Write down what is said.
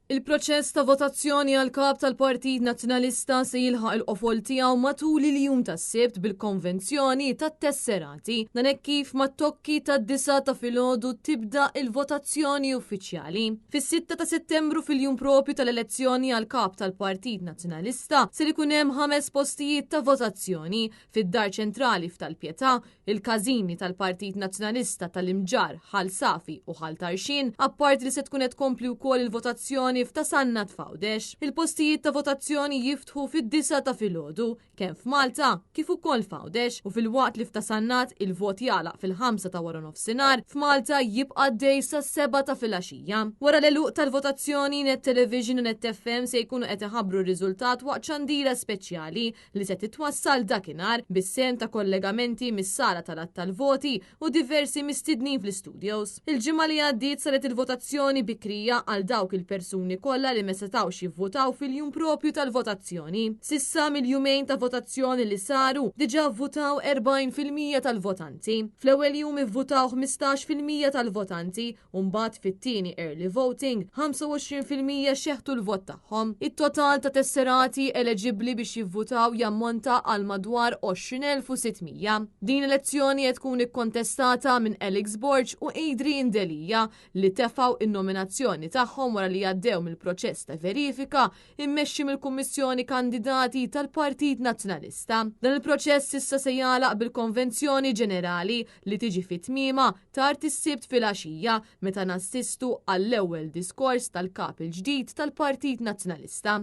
Il-proċess ta' votazzjoni għal kap tal-Partit Nazzjonalista se jilħaq il-qofol tiegħu matul il-jum tas-sibt bil-konvenzjoni tat-tesserati. Dan hekk kif mat-tokki tad-9 ta' filgħodu tibda il-votazzjoni uffiċjali. Fis-6 ta' Settembru fil-jum propju tal-elezzjoni għal kap tal-Partit Nazzjonalista se ikun hemm 5 postijiet ta' votazzjoni fid-Dar Ċentrali f'Tal-Pjetà, il-Każini tal-Partit Nazzjonalista tal-Imġar, Ħal Safi u Ħal Tarxin, apparti li se tkun qed tkompli wkoll il-votazzjoni f'Tasannat Fgħawdex. Il-postijiet ta' votazzjoni jiftħu fid-9 ta' filgħodu kemm f'Malta kif ukoll f'Għawdex u fil-waqt li f'Tasannat il-vot jagħlaq fil-5 ta' wara nofsinhar, f'Malta jibqa' dej sa' 7 ta' filgħaxija. Wara l-eluq tal-votazzjoni Net Television u Net FM se jkunu qed iħabbru r-riżultat waqt ċandira speċjali li se titwassal dakinhar bis-sem ta' kollegamenti mis-sala tal-att tal-voti u diversi mistidnin fl-studios. Il-ġimgħa li għaddiet saret il-votazzjoni bikrija għal dawk il-persuni kollha li ma setgħux jivvotaw fil-jum propju tal-votazzjoni. Sissa mill-jumejn ta' votazzjoni li saru diġà vvutaw 40% tal-votanti. Fl-ewwel jum ivvutaw 15% tal-votanti u mbagħad fit-tieni early voting 25% xeħtu l-vot tagħhom. It-total ta' tesserati eleġibbli biex jivvutaw jammonta għal madwar 20,600. Din elezzjoni qed tkun ikkontestata minn Alex Borg u Adrian Delija li tefgħu in-nominazzjoni tagħhom wara li għaddew mill-proċess ta' verifika immexxi mill-Kummissjoni Kandidati tal-Partit Nazzjonalista. Dan il-proċess issa se jagħlaq bil-Konvenzjoni Ġenerali li tiġi fit-tmiema tard is-sibt filgħaxija meta nassistu għall-ewwel diskors tal-kap il-ġdid tal-Partit Nazzjonalista.